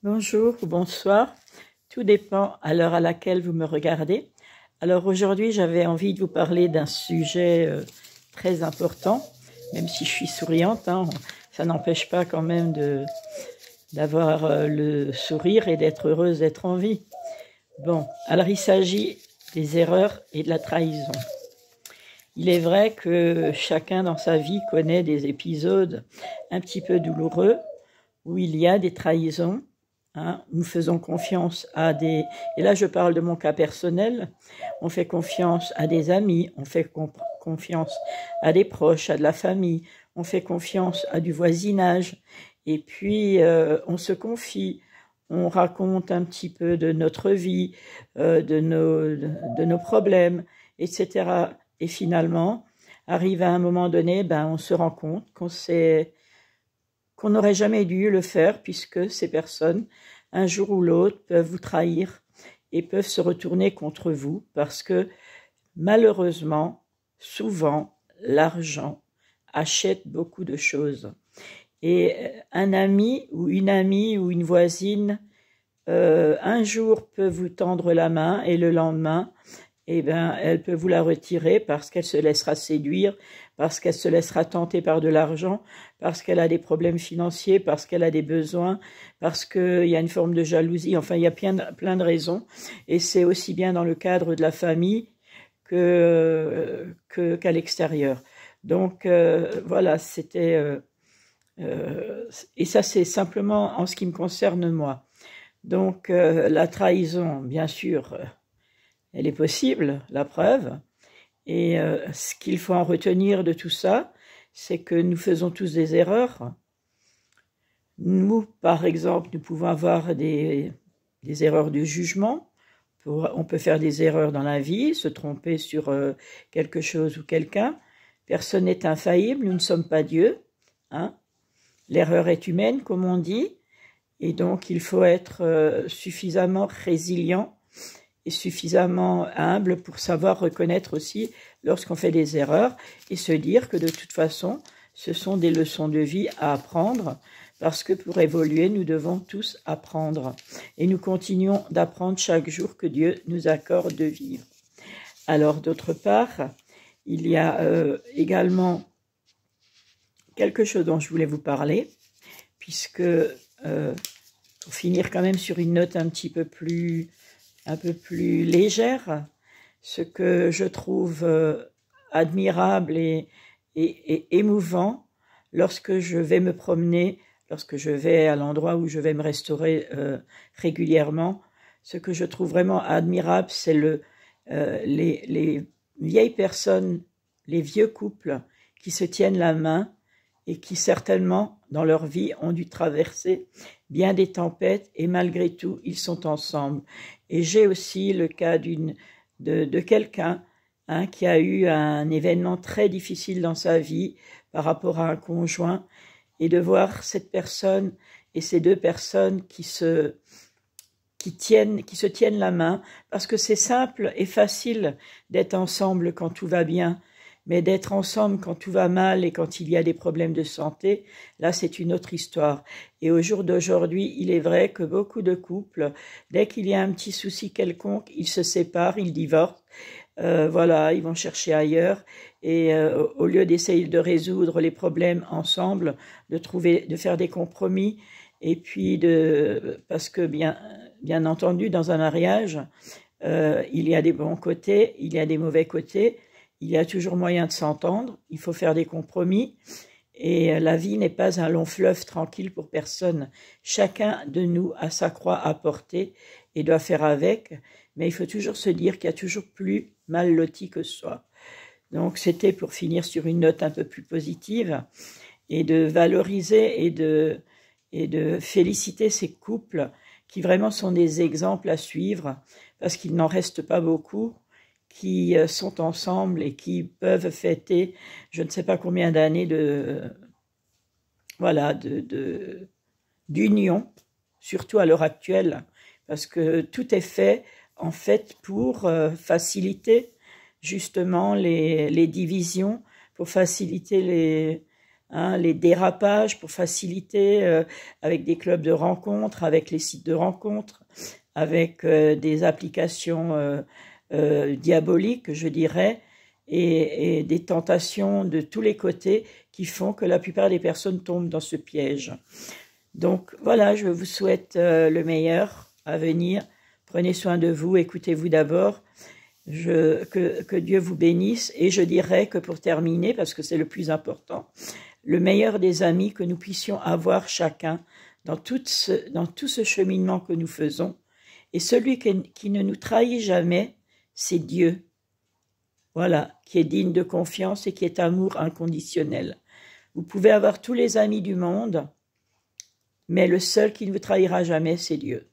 Bonjour ou bonsoir, tout dépend à l'heure à laquelle vous me regardez. Alors aujourd'hui, j'avais envie de vous parler d'un sujet très important, même si je suis souriante, hein, ça n'empêche pas quand même d'avoir le sourire et d'être heureuse d'être en vie. Bon, alors il s'agit des erreurs et de la trahison. Il est vrai que chacun dans sa vie connaît des épisodes un petit peu douloureux où il y a des trahisons. Nous faisons confiance à des... Et là, je parle de mon cas personnel. On fait confiance à des amis, on fait confiance à des proches, à de la famille, on fait confiance à du voisinage. Et puis, on se confie, on raconte un petit peu de notre vie, de nos problèmes, etc. Et finalement, arrive à un moment donné, on se rend compte qu'on n'aurait jamais dû le faire puisque ces personnes, un jour ou l'autre, peuvent vous trahir et peuvent se retourner contre vous parce que malheureusement, souvent, l'argent achète beaucoup de choses. Et un ami ou une voisine, un jour peut vous tendre la main et le lendemain, elle peut vous la retirer parce qu'elle se laissera séduire, parce qu'elle se laissera tenter par de l'argent, parce qu'elle a des problèmes financiers, parce qu'elle a des besoins, parce qu'il y a une forme de jalousie. Enfin, il y a plein de raisons. Et c'est aussi bien dans le cadre de la famille qu'à l'extérieur. Donc, voilà, c'était... et ça, c'est simplement en ce qui me concerne moi. Donc, la trahison, bien sûr... elle est possible, la preuve. Et ce qu'il faut en retenir de tout ça, c'est que nous faisons tous des erreurs. Nous, par exemple, nous pouvons avoir des erreurs de jugement. On peut faire des erreurs dans la vie, se tromper sur quelque chose ou quelqu'un. Personne n'est infaillible, nous ne sommes pas Dieu. L'erreur est humaine, comme on dit. Et donc, il faut être suffisamment résilient et suffisamment humble pour savoir reconnaître aussi lorsqu'on fait des erreurs et se dire que de toute façon, ce sont des leçons de vie à apprendre parce que pour évoluer, nous devons tous apprendre. Et nous continuons d'apprendre chaque jour que Dieu nous accorde de vivre. Alors, d'autre part, il y a également quelque chose dont je voulais vous parler, puisque, pour finir quand même sur une note un peu plus légère, ce que je trouve admirable et émouvant lorsque je vais me promener, lorsque je vais à l'endroit où je vais me restaurer régulièrement, ce que je trouve vraiment admirable, c'est les vieilles personnes, les vieux couples qui se tiennent la main et qui certainement, dans leur vie, ont dû traverser bien des tempêtes et malgré tout, ils sont ensemble. Et j'ai aussi le cas de quelqu'un qui a eu un événement très difficile dans sa vie par rapport à un conjoint et de voir cette personne et ces deux personnes qui se tiennent la main parce que c'est simple et facile d'être ensemble quand tout va bien. Mais d'être ensemble quand tout va mal et quand il y a des problèmes de santé, là, c'est une autre histoire. Et au jour d'aujourd'hui, il est vrai que beaucoup de couples, dès qu'il y a un petit souci quelconque, ils se séparent, ils divorcent. Voilà, ils vont chercher ailleurs. Et au lieu d'essayer de résoudre les problèmes ensemble, de faire des compromis, et puis parce que bien entendu, dans un mariage, il y a des bons côtés, il y a des mauvais côtés. Il y a toujours moyen de s'entendre, il faut faire des compromis et la vie n'est pas un long fleuve tranquille pour personne. Chacun de nous a sa croix à porter et doit faire avec, mais il faut toujours se dire qu'il y a toujours plus mal loti que soi. Donc c'était pour finir sur une note un peu plus positive et de valoriser et de féliciter ces couples qui vraiment sont des exemples à suivre parce qu'il n'en reste pas beaucoup qui sont ensemble et qui peuvent fêter je ne sais pas combien d'années d'union, surtout à l'heure actuelle, parce que tout est fait en fait pour faciliter justement les divisions, pour faciliter hein, les dérapages pour faciliter avec des clubs de rencontres, avec les sites de rencontres, avec des applications diaboliques, je dirais, et des tentations de tous les côtés qui font que la plupart des personnes tombent dans ce piège. Donc voilà, je vous souhaite le meilleur à venir. Prenez soin de vous, écoutez-vous d'abord. Que Dieu vous bénisse. Et je dirais que pour terminer, parce que c'est le plus important, le meilleur des amis que nous puissions avoir chacun dans tout ce cheminement que nous faisons. Et celui qui ne nous trahit jamais, c'est Dieu. Voilà, qui est digne de confiance et qui est amour inconditionnel. Vous pouvez avoir tous les amis du monde, mais le seul qui ne vous trahira jamais, c'est Dieu.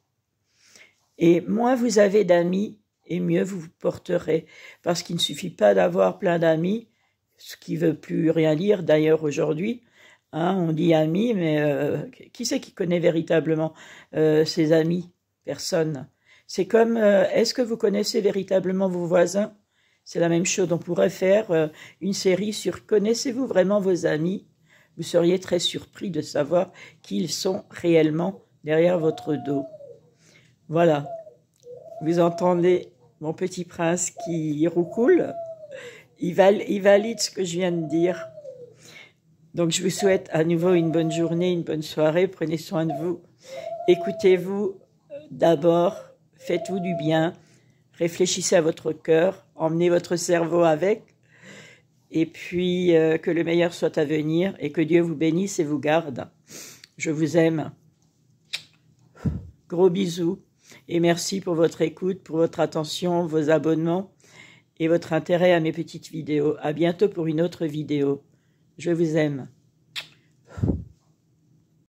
Et moins vous avez d'amis, et mieux vous vous porterez. Parce qu'il ne suffit pas d'avoir plein d'amis, ce qui ne veut plus rien dire d'ailleurs aujourd'hui. Hein, on dit amis, mais qui c'est qui connaît véritablement ses amis? Personne. C'est comme, est-ce que vous connaissez véritablement vos voisins? C'est la même chose, on pourrait faire une série sur « Connaissez-vous vraiment vos amis ?» Vous seriez très surpris de savoir qui ils sont réellement derrière votre dos. Voilà, vous entendez mon petit prince qui roucoule, il valide ce que je viens de dire. Donc je vous souhaite à nouveau une bonne journée, une bonne soirée, prenez soin de vous. Écoutez-vous d'abord, faites-vous du bien, réfléchissez à votre cœur, emmenez votre cerveau avec, et puis que le meilleur soit à venir, et que Dieu vous bénisse et vous garde. Je vous aime. Gros bisous, et merci pour votre écoute, pour votre attention, vos abonnements, et votre intérêt à mes petites vidéos. À bientôt pour une autre vidéo. Je vous aime.